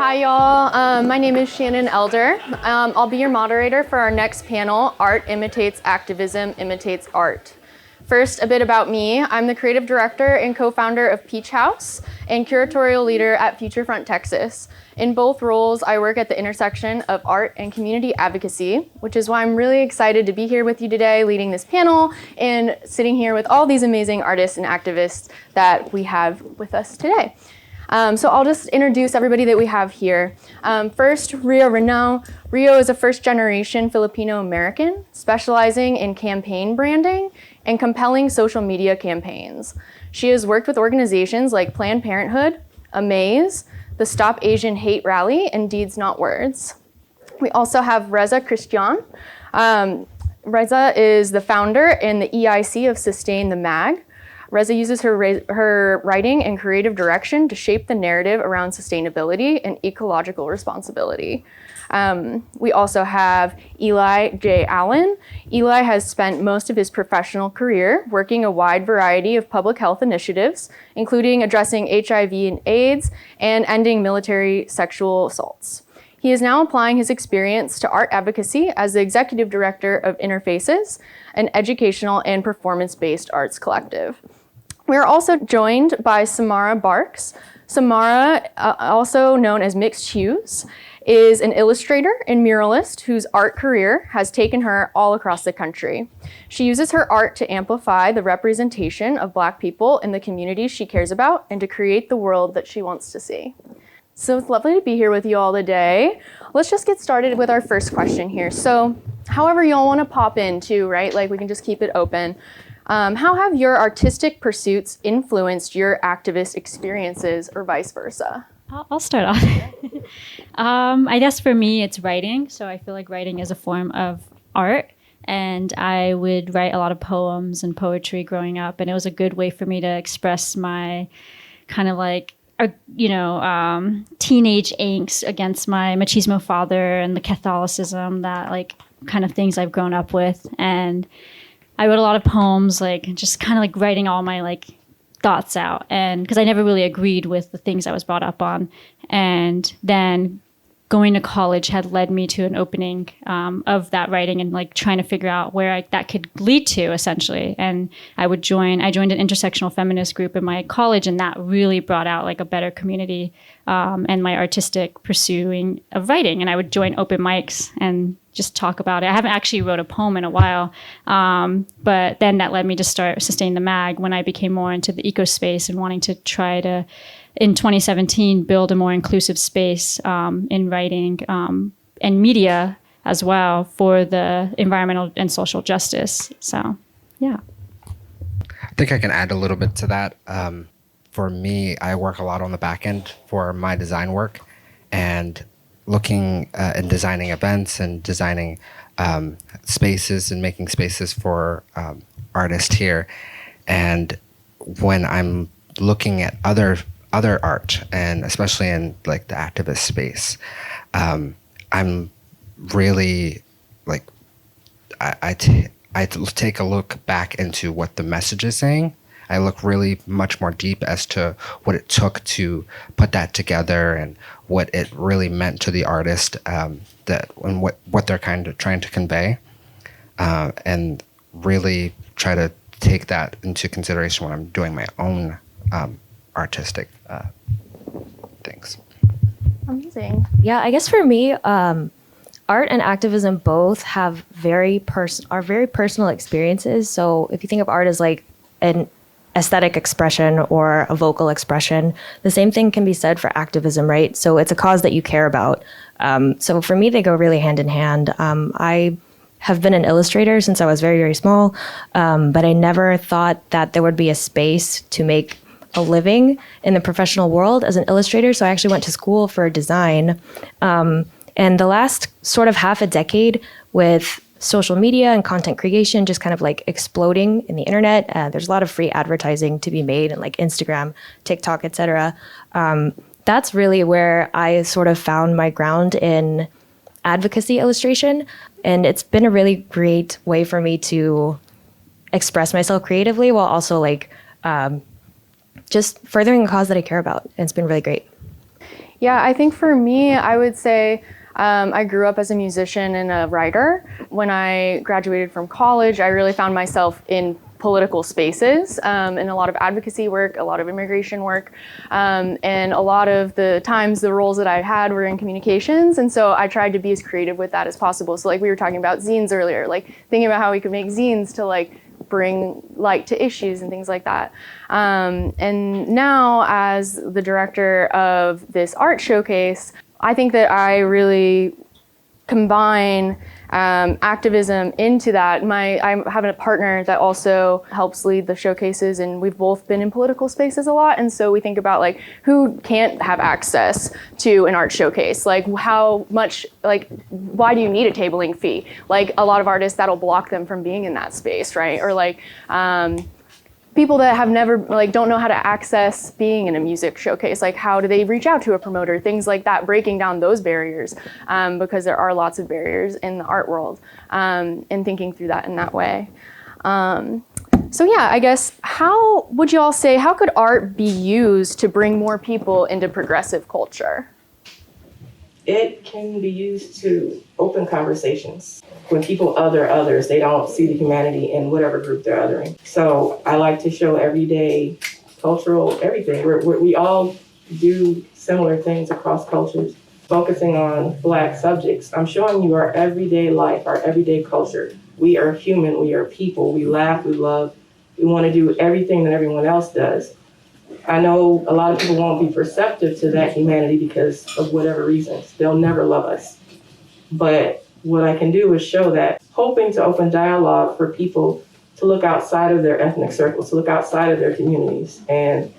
Hi, y'all. My name is Shannon Elder. I'll be your moderator for our next panel, Art Imitates Activism, Imitates Art. First, a bit about me. I'm the creative director and co-founder of PietschHouse and curatorial leader at Futurefront Texas. In both roles, I work at the intersection of art and community advocacy, which is why I'm really excited to be here with you today, leading this panel and sitting here with all these amazing artists and activists that we have with us today. So I'll just introduce everybody that we have here. First, Renaud. Rio is a first-generation Filipino-American specializing in campaign branding and compelling social media campaigns. She has worked with organizations like Planned Parenthood, Amaze, the Stop Asian Hate Rally, and Deeds Not Words. We also have Reza Christian. Reza is the founder and the EIC of Sustain the Mag. Reza uses her writing and creative direction to shape the narrative around sustainability and ecological responsibility. We also have Eli J. Allen. Eli has spent most of his professional career working a wide variety of public health initiatives, including addressing HIV and AIDS and ending military sexual assaults. He is now applying his experience to art advocacy as the executive director of Interfaces, an educational and performance-based arts collective. We are also joined by Samara Barks. Samara, also known as Mixed Hues, is an illustrator and muralist whose art career has taken her all across the country. She uses her art to amplify the representation of Black people in the communities she cares about and to create the world that she wants to see. So it's lovely to be here with you all today. Let's just get started with our first question here. So however you all want to pop in too, right? Like we can just keep it open. How have your artistic pursuits influenced your activist experiences or vice versa? I'll start off. I guess for me, it's writing. So I feel like writing is a form of art. And I would write a lot of poems and poetry growing up. And it was a good way for me to express my kind of like, teenage angst against my machismo father and the Catholicism, that like kind of things I've grown up with. And I wrote a lot of poems, like just kind of like writing all my like thoughts out, and because I never really agreed with the things I was brought up on. And then going to college had led me to an opening of that writing and like trying to figure out where that could lead to essentially. And I joined an intersectional feminist group in my college, and that really brought out like a better community and my artistic pursuing of writing. And I would join open mics and just talk about it. I haven't actually wrote a poem in a while, but then that led me to start Sustain the Mag when I became more into the eco space and wanting to try to, in 2017, build a more inclusive space in writing and media as well for the environmental and social justice. So, yeah. I think I can add a little bit to that. For me, I work a lot on the back end for my design work, and looking and designing events and designing spaces and making spaces for artists here. And when I'm looking at other art, and especially in like the activist space, I'm really like, I take a look back into what the message is saying. I look really much more deep as to what it took to put that together and what it really meant to the artist, and what they're kind of trying to convey, and really try to take that into consideration when I'm doing my own artistic things. Amazing. Yeah, I guess for me, art and activism both have very personal experiences. So if you think of art as like an aesthetic expression or a vocal expression, the same thing can be said for activism, right? So it's a cause that you care about. So for me, they go really hand in hand. I have been an illustrator since I was very, very small, but I never thought that there would be a space to make a living in the professional world as an illustrator. So I actually went to school for design. And the last sort of half a decade with social media and content creation just kind of like exploding in the internet. There's a lot of free advertising to be made in like Instagram, TikTok, etc. That's really where I sort of found my ground in advocacy illustration. And it's been a really great way for me to express myself creatively while also like just furthering a cause that I care about. And it's been really great. Yeah, I think for me, I would say I grew up as a musician and a writer. When I graduated from college, I really found myself in political spaces, and a lot of advocacy work, a lot of immigration work, and a lot of the times the roles that I had were in communications, and so I tried to be as creative with that as possible. So like we were talking about zines earlier, like thinking about how we could make zines to like bring light to issues and things like that. And now as the director of this art showcase, I think that I really combine activism into that. I have a partner that also helps lead the showcases, and we've both been in political spaces a lot. And so we think about like who can't have access to an art showcase, like how much, like why do you need a tabling fee? Like a lot of artists, that'll block them from being in that space, right? Or like people that have never, like, don't know how to access being in a music showcase, like how do they reach out to a promoter, things like that, breaking down those barriers, because there are lots of barriers in the art world, and thinking through that in that way. So yeah, I guess how would you all say, how could art be used to bring more people into progressive culture? It can be used to open conversations. When people other others, they don't see the humanity in whatever group they're othering. So I like to show everyday cultural everything. We all do similar things across cultures. Focusing on Black subjects, I'm showing you our everyday life, our everyday culture. We are human, we are people, we laugh, we love, we want to do everything that everyone else does. I know a lot of people won't be perceptive to that humanity because of whatever reasons. They'll never love us. But what I can do is show that, hoping to open dialogue for people to look outside of their ethnic circles, to look outside of their communities and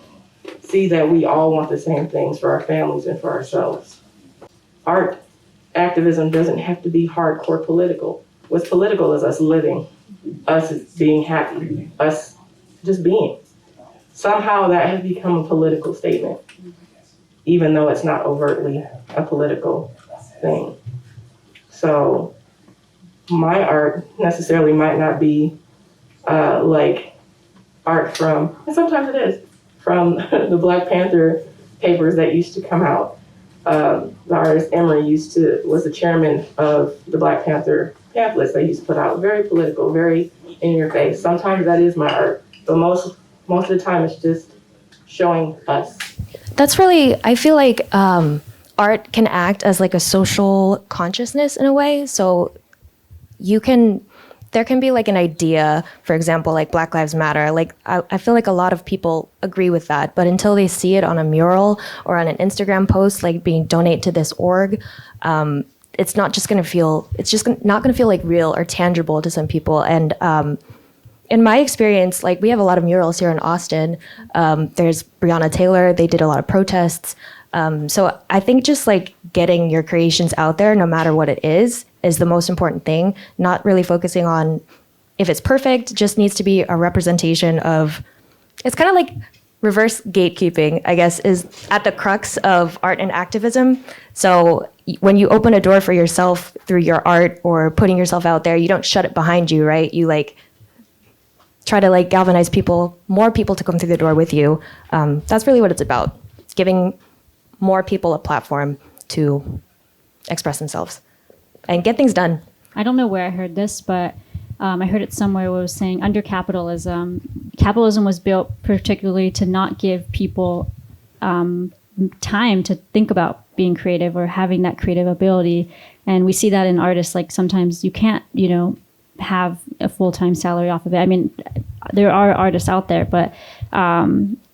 see that we all want the same things for our families and for ourselves. Art activism doesn't have to be hardcore political. What's political is us living, us being happy, us just being. Somehow that has become a political statement, even though it's not overtly a political thing. So my art necessarily might not be like art from, and sometimes it is, from the Black Panther papers that used to come out. The artist Emery was the chairman of the Black Panther pamphlets they used to put out. Very political, very in your face. Sometimes that is my art, but most of the time it's just showing us. That's really, I feel like art can act as like a social consciousness in a way. So there can be like an idea, for example, like Black Lives Matter. Like I feel like a lot of people agree with that, but until they see it on a mural or on an Instagram post, like being donate to this org, it's not just going to feel, it's just not going to feel like real or tangible to some people. And in my experience, like we have a lot of murals here in Austin. There's Breonna Taylor. They did a lot of protests. So I think just like getting your creations out there, no matter what it is the most important thing. Not really focusing on if it's perfect, just needs to be a representation of, it's kind of like reverse gatekeeping, I guess, is at the crux of art and activism. So when you open a door for yourself through your art or putting yourself out there, you don't shut it behind you, right? You like try to like galvanize more people to come through the door with you. That's really what it's about. It's giving more people a platform to express themselves and get things done. I don't know where I heard this, but I heard it somewhere where it was saying under capitalism was built particularly to not give people time to think about being creative or having that creative ability. And we see that in artists, like sometimes you can't, have a full-time salary off of it. I mean, there are artists out there, but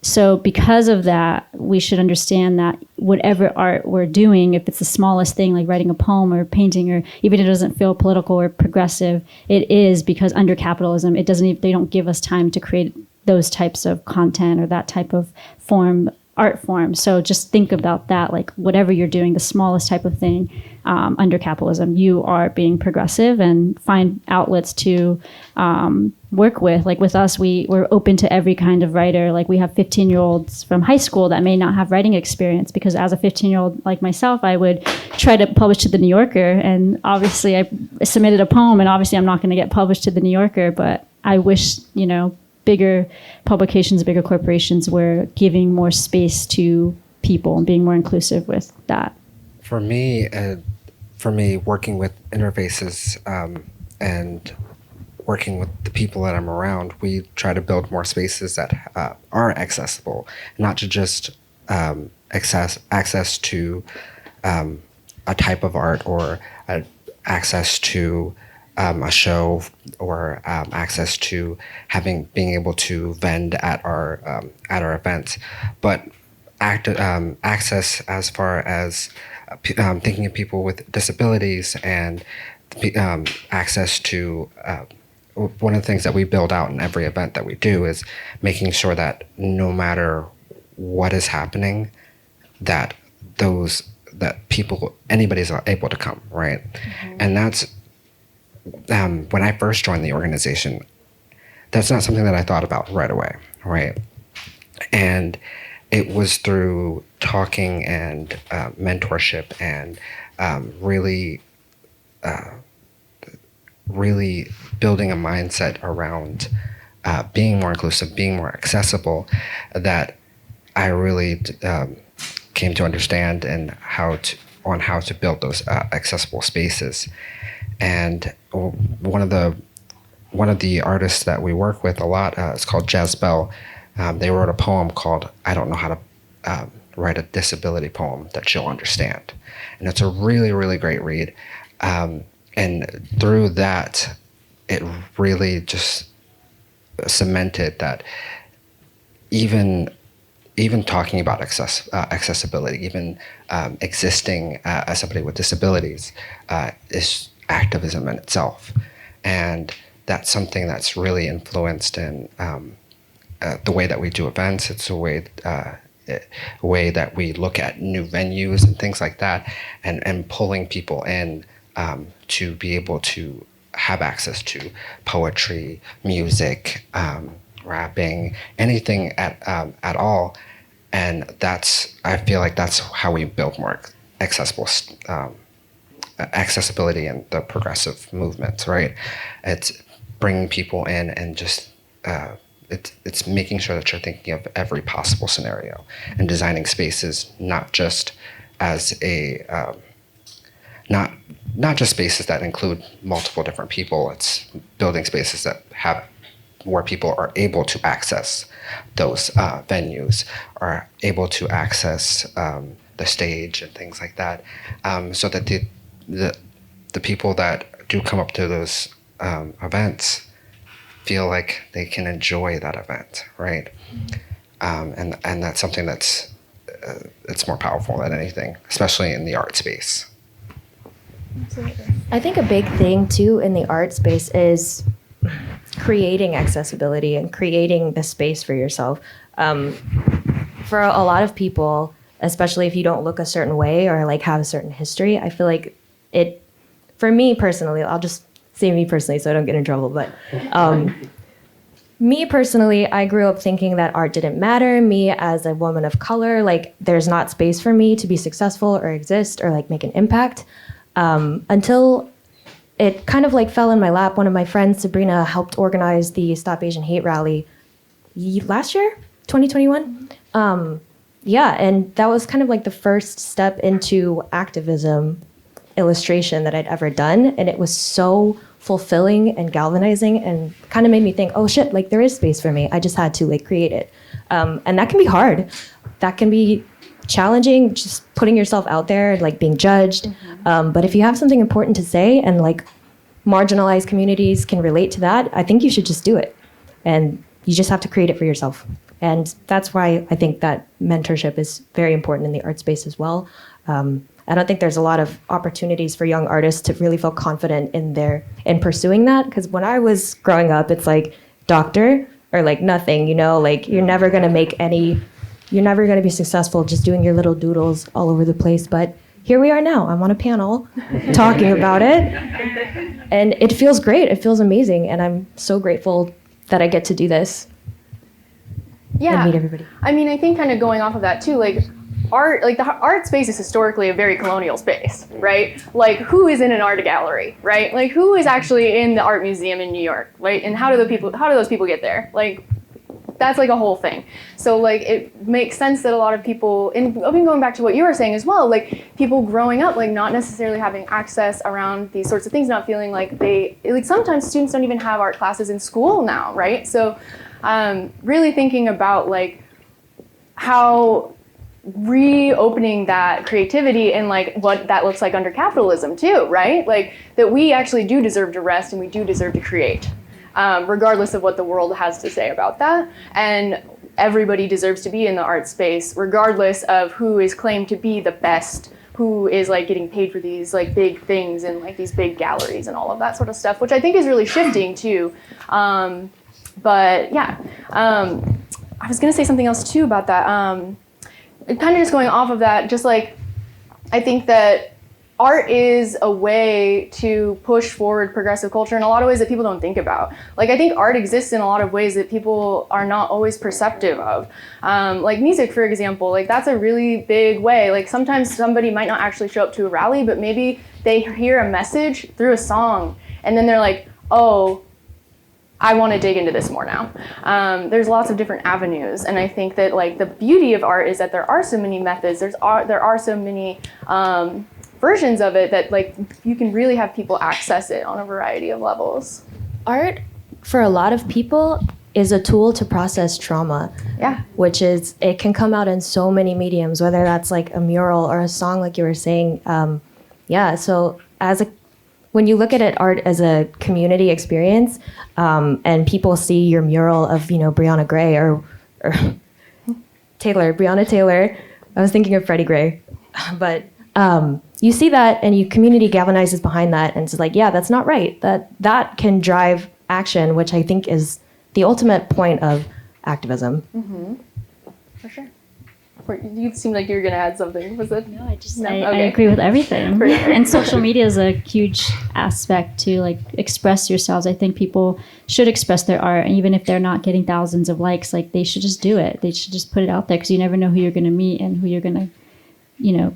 so because of that, we should understand that whatever art we're doing, if it's the smallest thing like writing a poem or painting, or even if it doesn't feel political or progressive, it is because under capitalism, they don't give us time to create those types of content or that type of art form. So just think about that, like whatever you're doing, the smallest type of thing, under capitalism, you are being progressive and find outlets to work with. Like with us, we're open to every kind of writer. Like we have 15-year-olds from high school that may not have writing experience, because as a 15-year-old like myself, I would try to publish to the New Yorker, and obviously I submitted a poem, and obviously I'm not going to get published to the New Yorker, but I wish, bigger publications, bigger corporations were giving more space to people and being more inclusive with that? For me, working with interfaces and working with the people that I'm around, we try to build more spaces that are accessible, not to just access to a type of art or access to a show or access to being able to vend at our events, but access as far as thinking of people with disabilities and access to one of the things that we build out in every event that we do is making sure that no matter what is happening, that anybody's able to come, right? Mm-hmm. And that's when I first joined the organization, that's not something that I thought about right away, right? And it was through talking and mentorship and really building a mindset around being more inclusive, being more accessible, that I really came to understand and how to build those accessible spaces. And one of the artists that we work with a lot is called Jazz Bell. They wrote a poem called "I Don't Know How to Write a Disability Poem That She'll Understand," and it's a really, really great read. And through that, it really just cemented that even talking about accessibility, even existing as somebody with disabilities, is activism in itself. And that's something that's really influenced in the way that we do events. It's a way that we look at new venues and things like that, and pulling people in to be able to have access to poetry, music, rapping, anything at all. And I feel like that's how we build more accessibility in the progressive movements, right? It's bringing people in and just it's making sure that you're thinking of every possible scenario and designing spaces not just as not just spaces that include multiple different people. It's building spaces that have where people are able to access those venues, are able to access the stage and things like that, so that the people that do come up to those events feel like they can enjoy that event, right? And that's something that's it's more powerful than anything, especially in the art space. I think a big thing too in the art space is creating accessibility and creating the space for yourself. For a lot of people, especially if you don't look a certain way or like have a certain history, I feel like for me personally, I'll just say me personally so I don't get in trouble, but me personally, I grew up thinking that art didn't matter. Me as a woman of color, like there's not space for me to be successful or exist or like make an impact. Until it kind of like fell in my lap. One of my friends, Sabrina, helped organize the Stop Asian Hate rally last year, 2021. Yeah, and that was kind of like the first step into activism illustration that I'd ever done. And it was so fulfilling and galvanizing and kind of made me think, oh shit, like there is space for me. I just had to like create it. And that can be hard. That can be challenging, just putting yourself out there, like being judged. Mm-hmm. But if you have something important to say and like marginalized communities can relate to that, I think you should just do it. And you just have to create it for yourself. And that's why I think that mentorship is very important in the art space as well. I don't think there's a lot of opportunities for young artists to really feel confident in pursuing that. Because when I was growing up, it's like doctor or like nothing, you know, like you're never going to be successful just doing your little doodles all over the place. But here we are now. I'm on a panel talking about it. And it feels great. It feels amazing. And I'm so grateful that I get to do this. Yeah. And meet everybody. I mean, I think kind of going off of that too, like art, like the art space is historically a very colonial space, right? Like who is in an art gallery, right? Like who is actually in the art museum in New York, right? And how do those people get there? Like that's like a whole thing. So like it makes sense that a lot of people, and I mean, going back to what you were saying as well, like people growing up like not necessarily having access around these sorts of things, not feeling like like sometimes students don't even have art classes in school now, right? So really thinking about like how reopening that creativity and like what that looks like under capitalism too, right? Like that we actually do deserve to rest and we do deserve to create, regardless of what the world has to say about that. And everybody deserves to be in the art space, regardless of who is claimed to be the best, who is like getting paid for these like big things and like these big galleries and all of that sort of stuff, which I think is really shifting too. But yeah, I was gonna say something else too about that. Kind of just going off of that, just like, I think that art is a way to push forward progressive culture in a lot of ways that people don't think about. Like, I think art exists in a lot of ways that people are not always perceptive of. Like music, for example, like that's a really big way. Like sometimes somebody might not actually show up to a rally, but maybe they hear a message through a song and then they're like, oh, I want to dig into this more now. There's lots of different avenues, and I think that like the beauty of art is that there are so many methods. There are so many versions of it that like you can really have people access it on a variety of levels. Art, for a lot of people, is a tool to process trauma. Yeah. Which is, it can come out in so many mediums, whether that's like a mural or a song, like you were saying. So when you look at it, art as a community experience, and people see your mural of, Breonna Gray or Breonna Taylor. I was thinking of Freddie Gray, but you see that and you community galvanizes behind that, and it's like, yeah, that's not right. That can drive action, which I think is the ultimate point of activism. Mm-hmm. For sure. You seemed like you were going to add something. Was it? No, I agree with everything. And social media is a huge aspect to like express yourselves. I think people should express their art, and even if they're not getting thousands of likes, like they should just do it. They should just put it out there, because you never know who you're going to meet and who you're going to,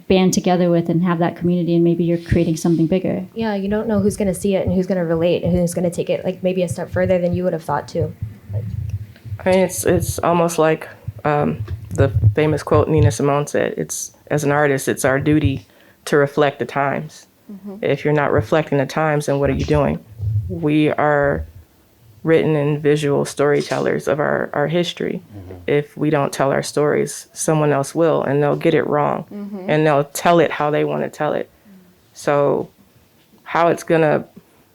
band together with and have that community, and maybe you're creating something bigger. Yeah, you don't know who's going to see it and who's going to relate and who's going to take it like maybe a step further than you would have thought to. I mean, it's almost like the famous quote Nina Simone said, as an artist, it's our duty to reflect the times. Mm-hmm. If you're not reflecting the times, then what are you doing? We are written and visual storytellers of our history. Mm-hmm. If we don't tell our stories, someone else will, and they'll get it wrong. Mm-hmm. And they'll tell it how they want to tell it. Mm-hmm. So how it's going to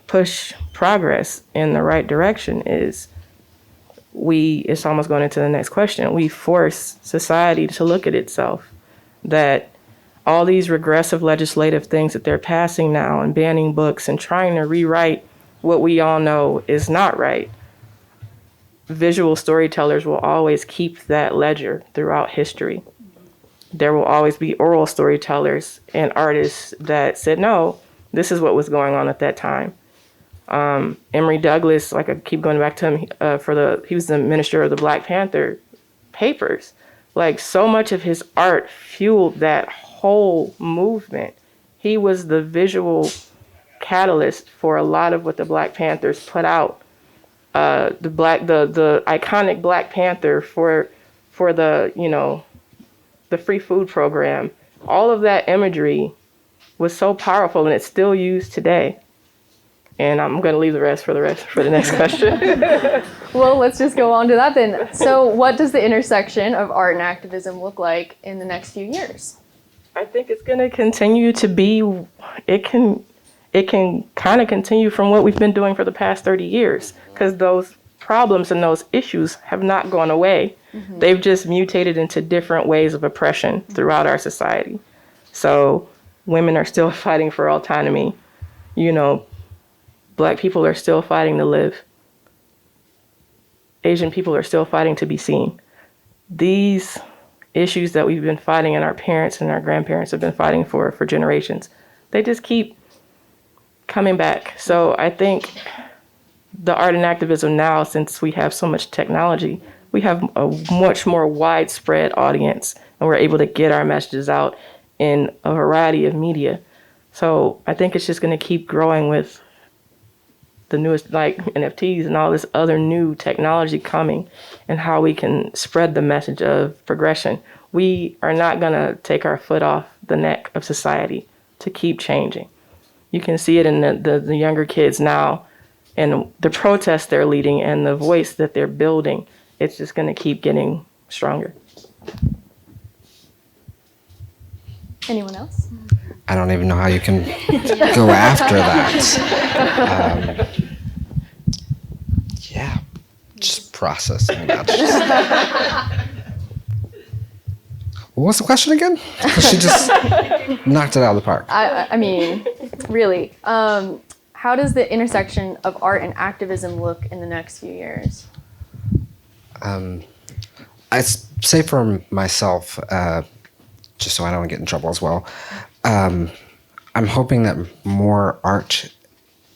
push progress in the right direction is it's almost going into the next question. We force society to look at itself, that all these regressive legislative things that they're passing now and banning books and trying to rewrite what we all know is not right. Visual storytellers will always keep that ledger throughout history. There will always be oral storytellers and artists that said, no, this is what was going on at that time. Emory Douglas, like I keep going back to him, he was the minister of the Black Panther Papers. Like so much of his art fueled that whole movement. He was the visual catalyst for a lot of what the Black Panthers put out. The iconic Black Panther for the the free food program. All of that imagery was so powerful, and it's still used today. And I'm going to leave the rest for the next question. Well, let's just go on to that then. So what does the intersection of art and activism look like in the next few years? I think it's going to continue to be, it can kind of continue from what we've been doing for the past 30 years, because those problems and those issues have not gone away. Mm-hmm. They've just mutated into different ways of oppression throughout our society. So women are still fighting for autonomy. Black people are still fighting to live. Asian people are still fighting to be seen. These issues that we've been fighting and our parents and our grandparents have been fighting for generations, they just keep coming back. So I think the art and activism now, since we have so much technology, we have a much more widespread audience, and we're able to get our messages out in a variety of media. So I think it's just going to keep growing with the newest like NFTs and all this other new technology coming and how we can spread the message of progression. We are not going to take our foot off the neck of society to keep changing. You can see it in the younger kids now and the protests they're leading and the voice that they're building. It's just going to keep getting stronger. Anyone else? I don't even know how you can go after that. Yeah, just processing that. What was the question again? She just knocked it out of the park. I mean, really. How does the intersection of art and activism look in the next few years? I say for myself, just so I don't get in trouble as well, I'm hoping that more art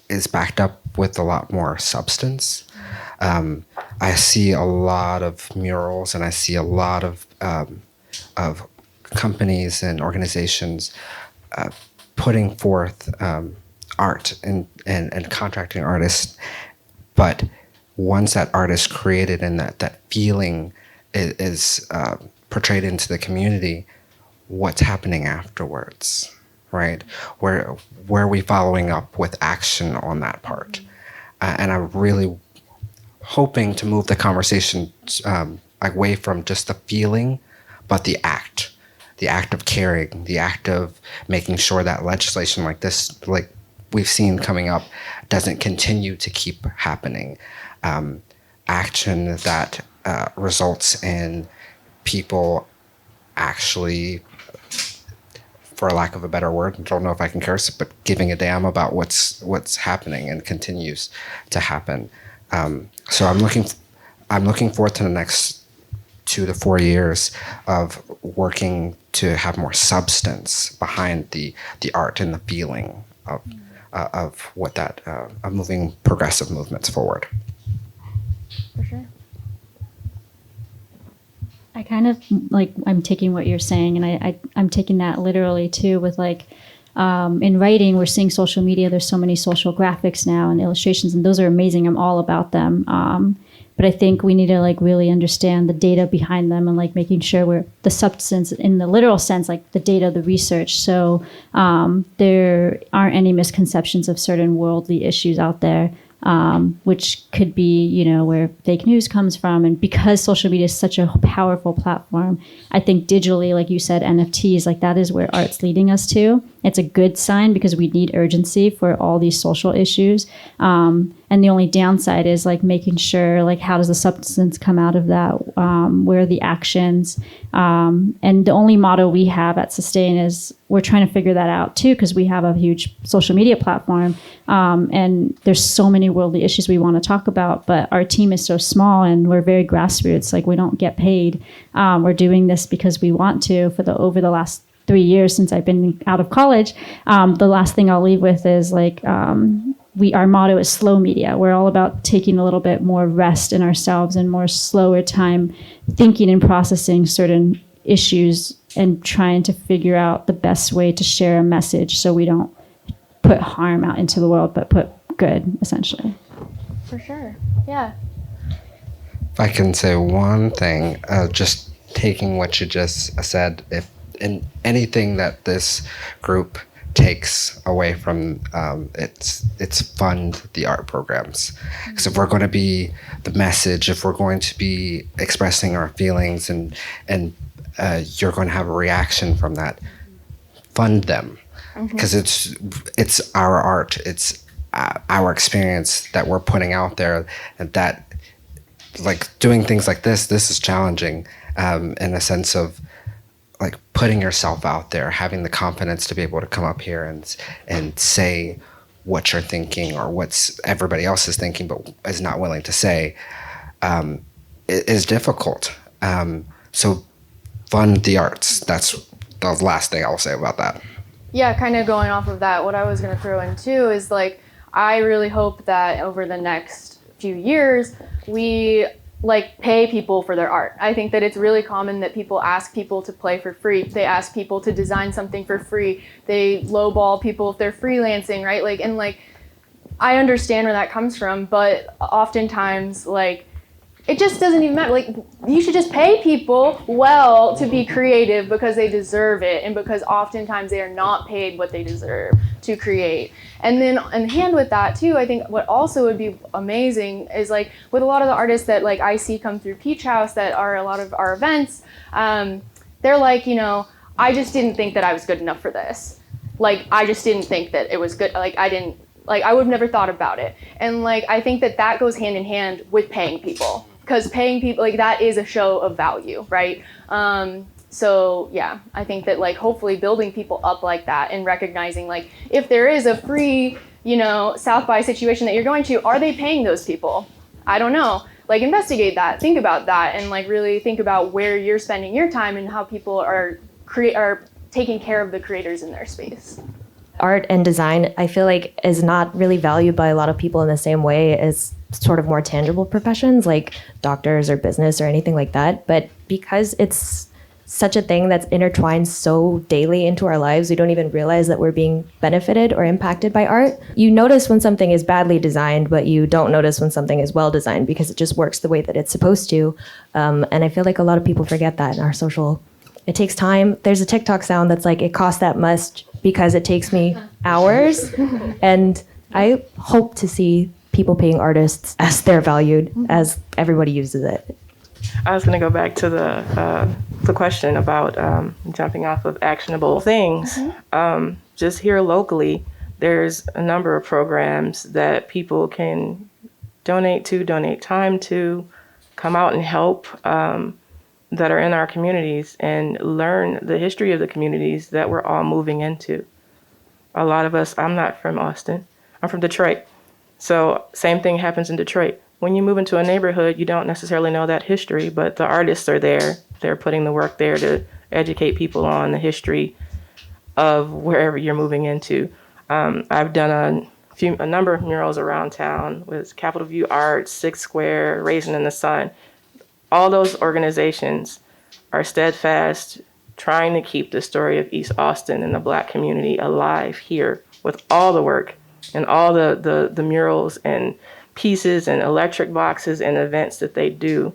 is backed up with a lot more substance. I see a lot of murals and I see a lot of companies and organizations putting forth art and contracting artists, but once that art is created and that feeling is portrayed into the community, what's happening afterwards, right? Where are we following up with action on that part? And I'm really hoping to move the conversation away from just the feeling, but the act of caring, the act of making sure that legislation like this, like we've seen coming up, doesn't continue to keep happening. Action that results in people actually, for lack of a better word, I don't know if I can curse, but giving a damn about what's happening and continues to happen. So I'm looking forward to the next 2 to 4 years of working to have more substance behind the art and the feeling of what that of moving progressive movements forward. For sure. I kind of like, I'm taking what you're saying and I'm taking that literally too with like, in writing, we're seeing social media. There's so many social graphics now and illustrations, and those are amazing. I'm all about them. But I think we need to like really understand the data behind them and like making sure we're the substance in the literal sense, like the data, the research. So there aren't any misconceptions of certain worldly issues out there. Which could be, you know, where fake news comes from. And because social media is such a powerful platform, I think digitally, like you said, NFTs, like that is where art's leading us to. It's a good sign because we need urgency for all these social issues. And the only downside is like making sure, like, how does the substance come out of that? Where are the actions? And the only motto we have at Sustain is we're trying to figure that out too, because we have a huge social media platform. And there's so many worldly issues we want to talk about, but our team is so small and we're very grassroots. Like, we don't get paid. We're doing this because we want to over the last 3 years since I've been out of college. The last thing I'll leave with is like, our motto is slow media. We're all about taking a little bit more rest in ourselves and more slower time thinking and processing certain issues and trying to figure out the best way to share a message so we don't put harm out into the world, but put good, essentially. For sure. Yeah. If I can say one thing, just taking what you just said, if in anything that this group takes away from it's fund the art programs. Because if we're going to be the message, if we're going to be expressing our feelings and you're going to have a reaction from that, fund them. Because it's our art, it's our experience that we're putting out there, and that, like, doing things like this is challenging in a sense of like putting yourself out there, having the confidence to be able to come up here and say what you're thinking or what's everybody else is thinking but is not willing to say, is difficult. So fund the arts. That's the last thing I'll say about that. Yeah, kind of going off of that, what I was going to throw in too is like, I really hope that over the next few years, we like pay people for their art. I think that it's really common that people ask people to play for free. They ask people to design something for free. They lowball people if they're freelancing, right? Like, and like, I understand where that comes from, but oftentimes, like, it just doesn't even matter. Like, you should just pay people well to be creative because they deserve it, and because oftentimes they are not paid what they deserve to create. And then in hand with that too, I think what also would be amazing is, like, with a lot of the artists that, like, I see come through PietschHouse that are a lot of our events, they're like, you know, I just didn't think that I was good enough for this. Like, I just didn't think that it was good. Like, I would have never thought about it. And, like, I think that that goes hand in hand with paying people. Because paying people, like, that is a show of value, right? So yeah, I think that, like, hopefully building people up like that and recognizing, like, if there is a free, you know, South by situation that you're going to, are they paying those people? I don't know. Like, investigate that, think about that, and, like, really think about where you're spending your time and how people are taking care of the creators in their space. Art and design, I feel like, is not really valued by a lot of people in the same way as sort of more tangible professions like doctors or business or anything like that. But because it's such a thing that's intertwined so daily into our lives, we don't even realize that we're being benefited or impacted by art. You notice when something is badly designed, but you don't notice when something is well designed because it just works the way that it's supposed to. And I feel like a lot of people forget that in our social. It takes time. There's a TikTok sound that's like, it costs that much because it takes me hours. And I hope to see people paying artists as they're valued, as everybody uses it. I was going to go back to the question about jumping off of actionable things. Just here locally, there's a number of programs that people can donate time to, come out and help, that are in our communities and learn the history of the communities that we're all moving into. A lot of us, I'm not from Austin, I'm from Detroit. So same thing happens in Detroit. When you move into a neighborhood, you don't necessarily know that history, but the artists are there. They're putting the work there to educate people on the history of wherever you're moving into. I've done a number of murals around town with Capitol View Arts, Six Square, Raisin in the Sun. All those organizations are steadfast, trying to keep the story of East Austin and the Black community alive here with all the work and all the murals and pieces and electric boxes and events that they do.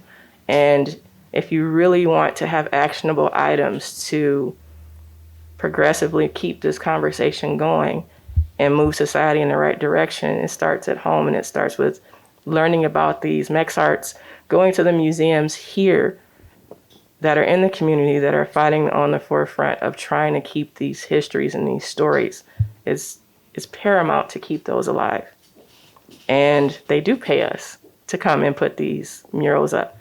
And if you really want to have actionable items to progressively keep this conversation going and move society in the right direction, it starts at home, and it starts with learning about these Mex arts, going to the museums here that are in the community that are fighting on the forefront of trying to keep these histories and these stories. It's paramount to keep those alive. And they do pay us to come and put these murals up.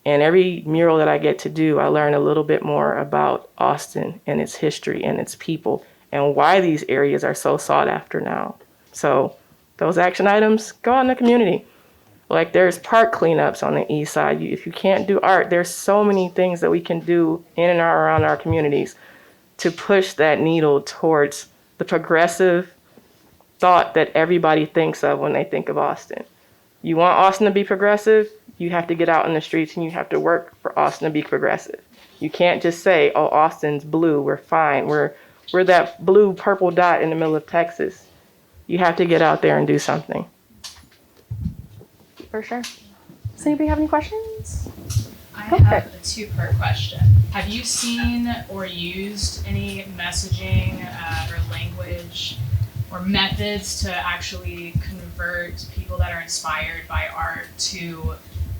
And every mural that I get to do, I learn a little bit more about Austin and its history and its people and why these areas are so sought after now. So those action items, go out in the community. Like, there's park cleanups on the east side. If you can't do art, there's so many things that we can do in and around our communities to push that needle towards the progressive thought that everybody thinks of when they think of Austin. You want Austin to be progressive, you have to get out in the streets and you have to work for Austin to be progressive. You can't just say, oh, Austin's blue, we're fine. We're that blue purple dot in the middle of Texas. You have to get out there and do something. For sure. Does anybody have any questions? I have a two-part question. Have you seen or used any messaging or language or methods to actually convert people that are inspired by art to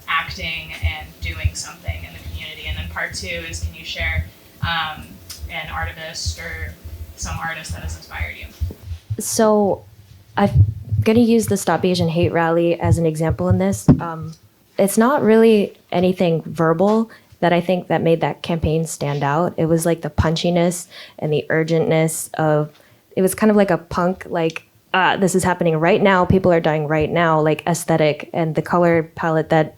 acting and doing something in the community? And then part two is, can you share an artist or some artist that has inspired you? So I'm going to use the Stop Asian Hate rally as an example in this. It's not really anything verbal that I think that made that campaign stand out. It was like the punchiness and the urgentness of, it was kind of like a punk, like, this is happening right now, people are dying right now, like aesthetic. And the color palette that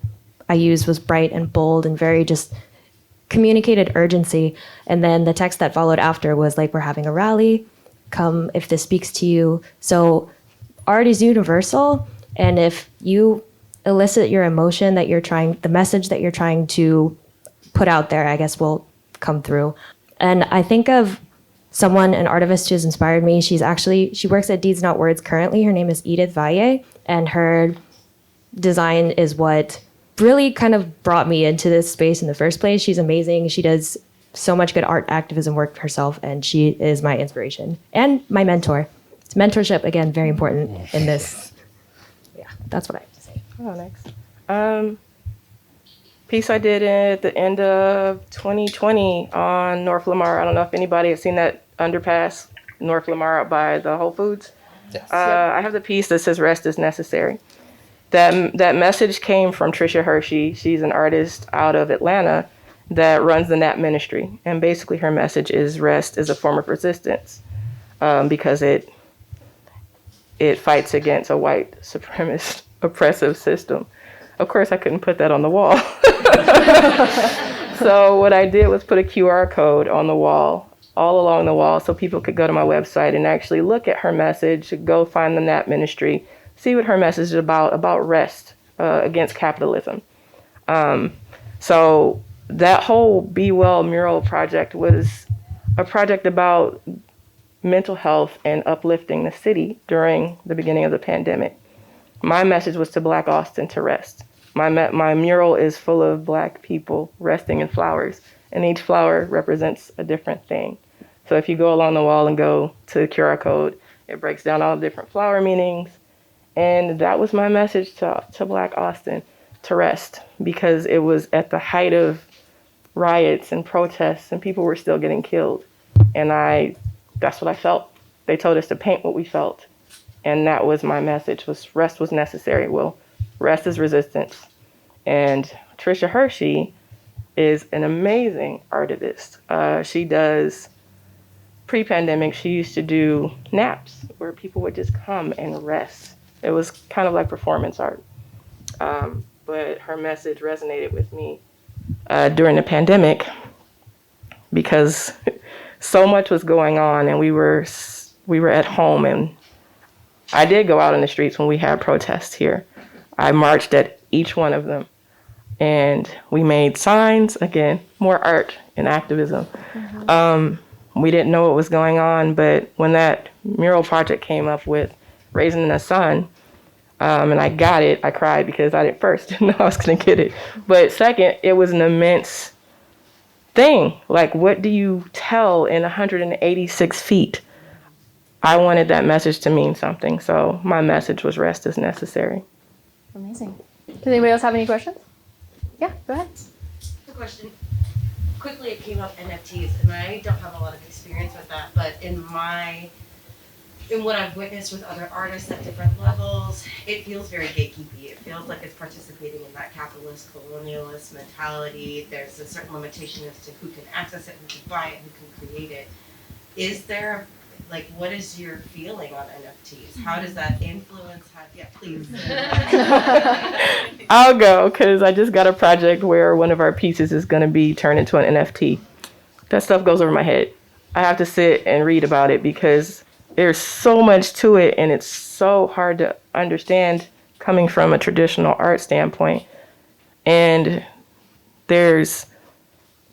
I used was bright and bold and very just communicated urgency. And then the text that followed after was like, we're having a rally, come if this speaks to you. So art is universal. And if you elicit your emotion that you're trying, the message that you're trying to put out there, I guess will come through. And I think of an artivist who's inspired me. She works at Deeds Not Words currently. Her name is Edith Valle, and her design is what really kind of brought me into this space in the first place. She's amazing. She does so much good art activism work herself, and she is my inspiration and my mentor. It's mentorship, again, very important in this. Yeah, that's what I have to say. Oh, next. Piece I did at the end of 2020 on North Lamar. I don't know if anybody has seen that underpass, North Lamar, up by the Whole Foods. Yes. I have the piece that says "Rest is necessary." That message came from Trisha Hershey. She's an artist out of Atlanta that runs the NAP ministry, and basically her message is rest is a form of resistance, because it fights against a white supremacist oppressive system. Of course, I couldn't put that on the wall. So what I did was put a QR code on the wall, all along the wall, so people could go to my website and actually look at her message, go find the NAP ministry, see what her message is about rest against capitalism. So that whole Be Well mural project was a project about mental health and uplifting the city during the beginning of the pandemic. My message was to Black Austin to rest. My mural is full of Black people resting in flowers, and each flower represents a different thing. So if you go along the wall and go to the QR code, it breaks down all the different flower meanings. And that was my message to Black Austin, to rest, because it was at the height of riots and protests, and people were still getting killed. And that's what I felt. They told us to paint what we felt. And that was my message, was rest was necessary. Well, rest is resistance. And Trisha Hershey is an amazing artist. She does, pre-pandemic, she used to do naps where people would just come and rest. It was kind of like performance art. But her message resonated with me during the pandemic, because so much was going on, and we were at home, and I did go out in the streets when we had protests here. I marched at each one of them, and we made signs, again, more art and activism. Mm-hmm. We didn't know what was going on, but when that mural project came up with Raising the Sun, and I got it, I cried, because I didn't know I was going to get it. But second, it was an immense thing. Like, what do you tell in 186 feet? I wanted that message to mean something. So my message was rest is necessary. Amazing. Does anybody else have any questions? Yeah, go ahead. The question, quickly it came up NFTs, and I don't have a lot of experience with that, but in what I've witnessed with other artists at different levels, it feels very gatekeepy. It feels like it's participating in that capitalist, colonialist mentality. There's a certain limitation as to who can access it, who can buy it, who can create it. Is there, what is your feeling on NFTs? How does that influence? Yeah, please. I'll go, because I just got a project where one of our pieces is going to be turned into an NFT. That stuff goes over my head. I have to sit and read about it, because there's so much to it, and it's so hard to understand coming from a traditional art standpoint. And there's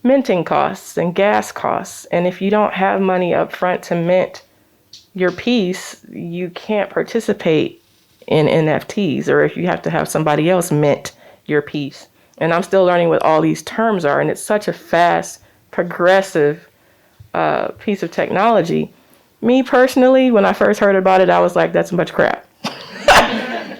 minting costs and gas costs. And if you don't have money up front to mint your piece, you can't participate in NFTs, or if you have to have somebody else mint your piece. And I'm still learning what all these terms are, and it's such a fast, progressive piece of technology. Me personally, when I first heard about it, I was like, that's a bunch of crap.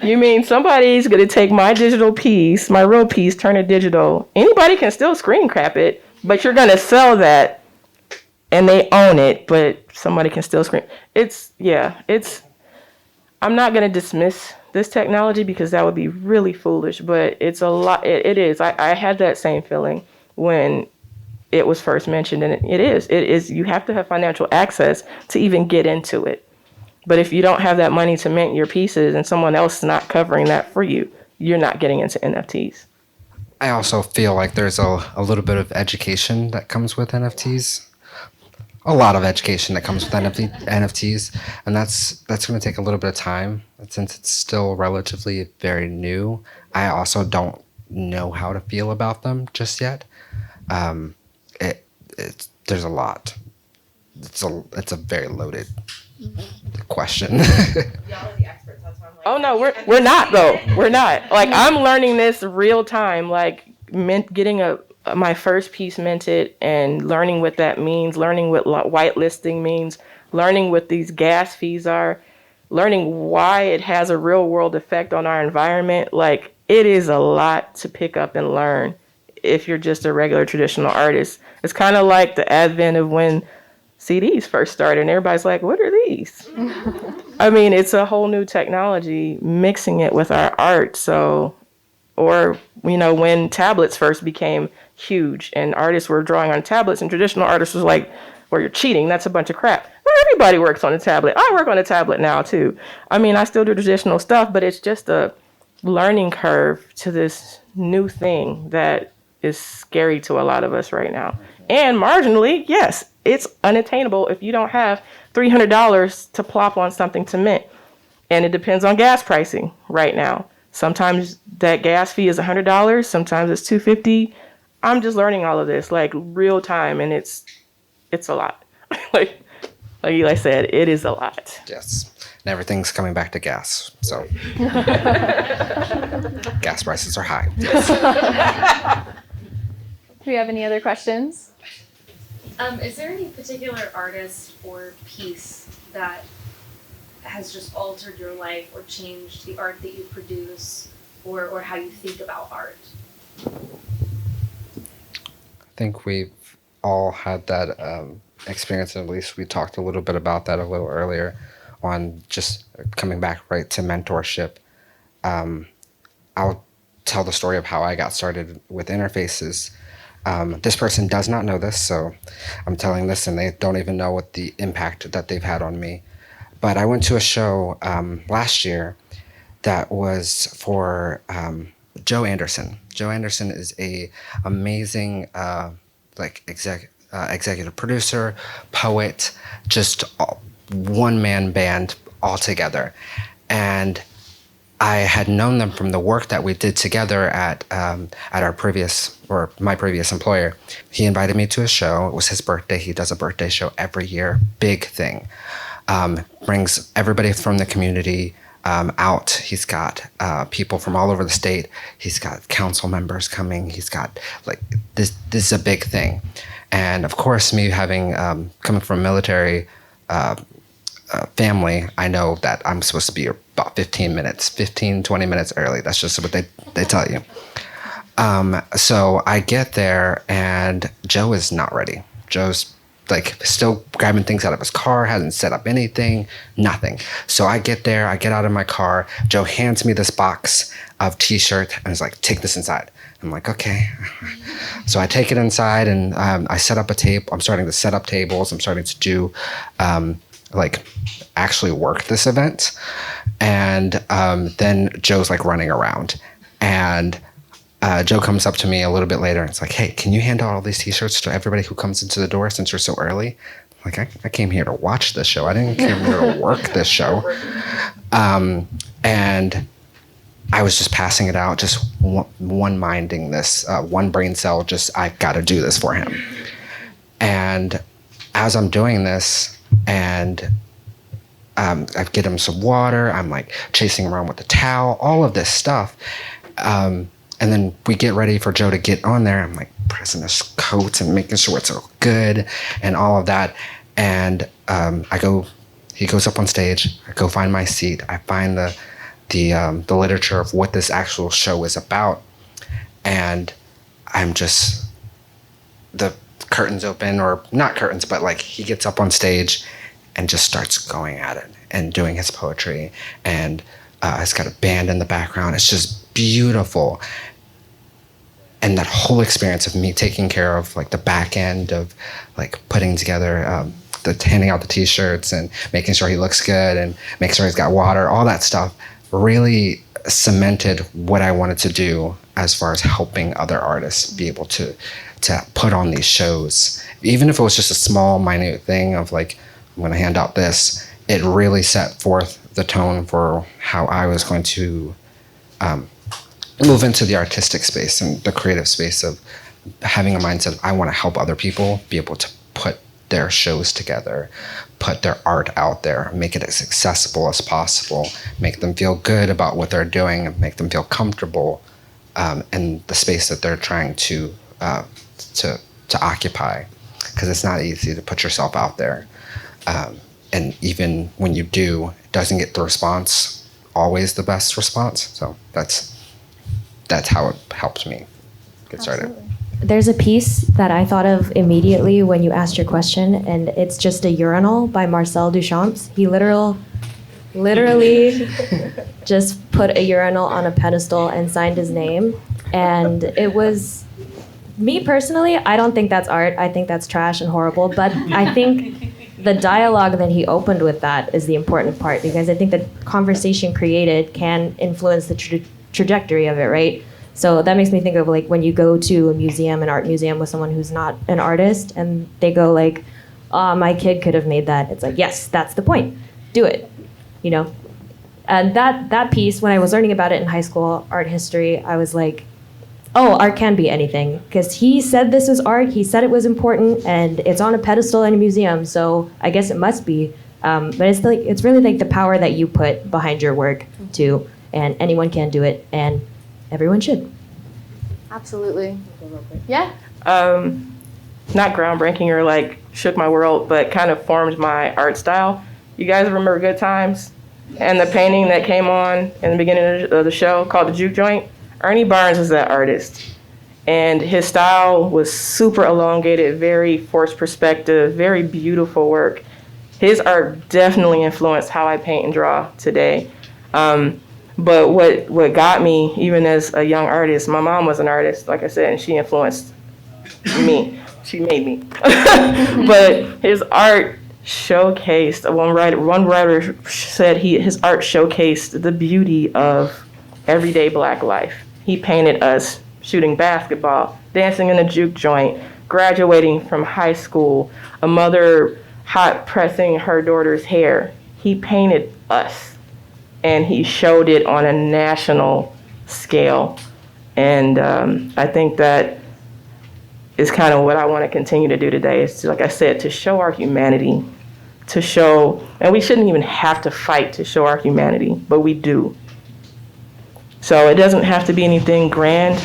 You mean somebody's going to take my digital piece, my real piece, turn it digital? Anybody can still screen cap it, but you're going to sell that and they own it, but somebody can still screen. I'm not going to dismiss this technology, because that would be really foolish, but it's a lot. It is. I had that same feeling when it was first mentioned, and it is. You have to have financial access to even get into it. But if you don't have that money to mint your pieces and someone else is not covering that for you, you're not getting into NFTs. I also feel like there's a little bit of education that comes with NFTs. A lot of education that comes with NFTs, and that's going to take a little bit of time. Since it's still relatively very new, I also don't know how to feel about them just yet. There's a lot. it's a very loaded question. Y'all are the experts. That's why I'm like. Oh no, we're not though. We're not. Like I'm learning this real time. Like getting my first piece minted and learning what that means, learning what whitelisting means, learning what these gas fees are, learning why it has a real world effect on our environment. Like it is a lot to pick up and learn if you're just a regular traditional artist. It's kind of like the advent of when CDs first started and everybody's like, what are these? I mean, it's a whole new technology mixing it with our art. So, or, when tablets first became huge and artists were drawing on tablets and traditional artists was like, well, you're cheating. That's a bunch of crap. Well, everybody works on a tablet. I work on a tablet now too. I mean, I still do traditional stuff, but it's just a learning curve to this new thing that is scary to a lot of us right now. And marginally, yes, it's unattainable if you don't have $300 to plop on something to mint. And it depends on gas pricing right now. Sometimes that gas fee is $100, sometimes it's $250. I'm just learning all of this like real time, and it's a lot. like Eli said, it is a lot. Yes. And everything's coming back to gas. So gas prices are high. Yes. Do we have any other questions? Is there any particular artist or piece that has just altered your life or changed the art that you produce or how you think about art? I think we've all had that experience, at least we talked a little bit about that a little earlier on just coming back right to mentorship. I'll tell the story of how I got started with interfaces. This person does not know this, so I'm telling this, and they don't even know what the impact that they've had on me. But I went to a show last year that was for Joe Anderson. Joe Anderson is a amazing executive producer, poet, just one-man band all together. And I had known them from the work that we did together at my previous employer. He invited me to a show. It was his birthday. He does a birthday show every year. Big thing. Brings everybody from the community out. He's got people from all over the state. He's got council members coming. He's got this is a big thing. And of course, me having coming from military family, I know that I'm supposed to be about 15, 20 minutes early. That's just what they tell you. So I get there and Joe is not ready. Joe's still grabbing things out of his car, hasn't set up anything, nothing. So I get there, I get out of my car. Joe hands me this box of t-shirts and is like, take this inside. I'm like, okay. So I take it inside and I set up a table. I'm starting to set up tables. I'm starting to do actually work this event. And then Joe's running around. And Joe comes up to me a little bit later and it's like, hey, can you hand out all these t-shirts to everybody who comes into the door since you're so early? I'm like, I came here to watch this show. I didn't come here to work this show. And I was just passing it out, just one minding this, one brain cell, I got to do this for him. And as I'm doing this and I get him some water, I'm chasing around with the towel, all of this stuff. And then we get ready for Joe to get on there. I'm pressing his coat and making sure it's all good and all of that. And he goes up on stage. I go find my seat. I find the literature of what this actual show is about. And the curtains open, or not curtains, but he gets up on stage and just starts going at it and doing his poetry. And it's got a band in the background. It's just beautiful. And that whole experience of me taking care of the back end of putting together handing out the t-shirts and making sure he looks good and making sure he's got water, all that stuff really cemented what I wanted to do as far as helping other artists be able to put on these shows. Even if it was just a small, minute thing of I'm going to hand out this, it really set forth the tone for how I was going to move into the artistic space and the creative space of having a mindset of I want to help other people be able to put their shows together, put their art out there, make it as accessible as possible, make them feel good about what they're doing, and make them feel comfortable in the space that they're trying to occupy, because it's not easy to put yourself out there. And even when you do, it doesn't get the response, always the best response. So that's how it helped me get started. Absolutely. There's a piece that I thought of immediately when you asked your question, and it's just a urinal by Marcel Duchamp. He literally just put a urinal on a pedestal and signed his name. And it was, me personally, I don't think that's art. I think that's trash and horrible. But I think the dialogue that he opened with that is the important part, because I think the conversation created can influence the trajectory of it, right? So that makes me think of like when you go to a museum, an art museum with someone who's not an artist, and they go like, "Oh, my kid could have made that." It's like, yes, that's the point. Do it, you know. And that piece, when I was learning about it in high school, art history, I was like, oh, art can be anything, because he said this was art. He said it was important, and it's on a pedestal in a museum. So I guess it must be. But it's really like the power that you put behind your work too, and anyone can do it, and everyone should. Absolutely. Yeah. Not groundbreaking or like shook my world, but kind of formed my art style. You guys remember Good Times and the painting that came on in the beginning of the show called The Juke Joint? Ernie Barnes is that artist. And his style was super elongated, very forced perspective, very beautiful work. His art definitely influenced how I paint and draw today. But what got me, even as a young artist, my mom was an artist, like I said, and she influenced me. She made me. But his art showcased, one writer said his art showcased the beauty of everyday Black life. He painted us shooting basketball, dancing in a juke joint, graduating from high school, a mother hot pressing her daughter's hair. He painted us. And he showed it on a national scale. And I think that is kind of what I want to continue to do today, is to, like I said, to show our humanity, to show, and we shouldn't even have to fight to show our humanity, but we do. So it doesn't have to be anything grand.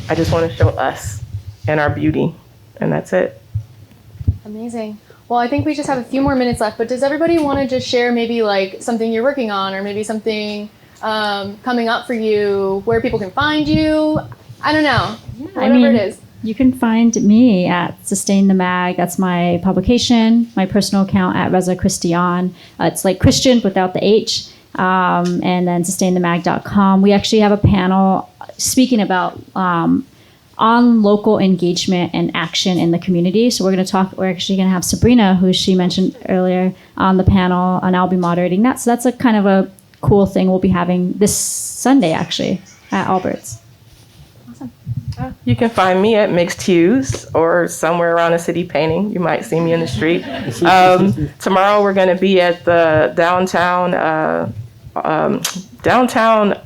I just want to show us and our beauty, and that's it. Amazing. Well, I think we just have a few more minutes left, but does everybody want to just share maybe like something you're working on, or maybe something coming up for you, where people can find you? I don't know. Whatever it is. You can find me at Sustain the Mag. That's my publication. My personal account at Reza Christian. It's like Christian without the H. And then sustainthemag.com. We actually have a panel speaking about on local engagement and action in the community. So we're actually going to have Sabrina, who she mentioned earlier, on the panel, and I'll be moderating that. So that's a kind of a cool thing we'll be having this Sunday, actually, at Albert's. Awesome. You can find me at Mixed Hues or somewhere around the city painting. You might see me in the street. Tomorrow we're going to be at the downtown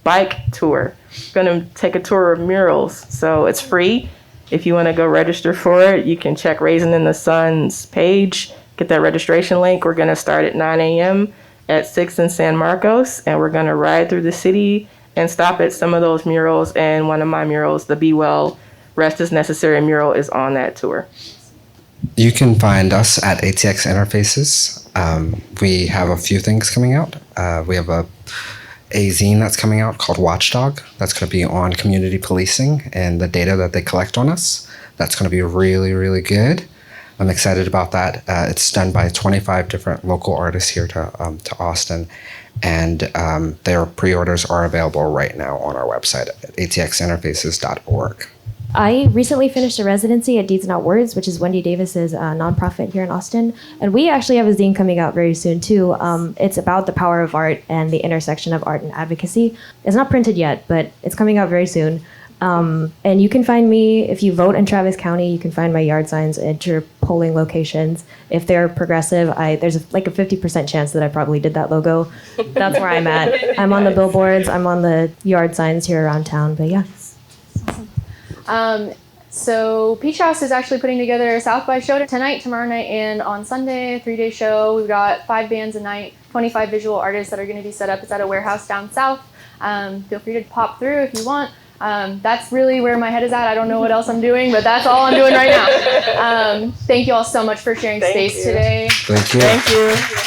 bike tour. Going to take a tour of murals, so it's free. If you want to go register for it, you can check Raisin in the Sun's page, get that registration link. We're going to start at 9 a.m. at 6th and San Marcos, and we're going to ride through the city and stop at some of those murals. And one of my murals, the Be Well, Rest is Necessary mural, is on that tour. You can find us at ATX Interfaces. We have a few things coming out. We have a zine that's coming out called Watchdog. That's going to be on community policing and the data that they collect on us. That's going to be really, really good. I'm excited about that. It's done by 25 different local artists here to Austin, and their pre-orders are available right now on our website at atxinterfaces.org. I recently finished a residency at Deeds Not Words, which is Wendy Davis's nonprofit here in Austin. And we actually have a zine coming out very soon, too. It's about the power of art and the intersection of art and advocacy. It's not printed yet, but it's coming out very soon. And you can find me, if you vote in Travis County, you can find my yard signs at your polling locations. If they're progressive, there's like a 50% chance that I probably did that logo. That's where I'm at. I'm on the billboards. I'm on the yard signs here around town. But yeah. So PietschHouse is actually putting together a South by show tonight, tomorrow night, and on Sunday, a 3-day show. We've got 5 bands a night, 25 visual artists that are going to be set up. It's at a warehouse down south. Feel free to pop through if you want. That's really where my head is at. I don't know what else I'm doing, but that's all I'm doing right now. Thank you all so much for sharing space today. Thank you. Thank you.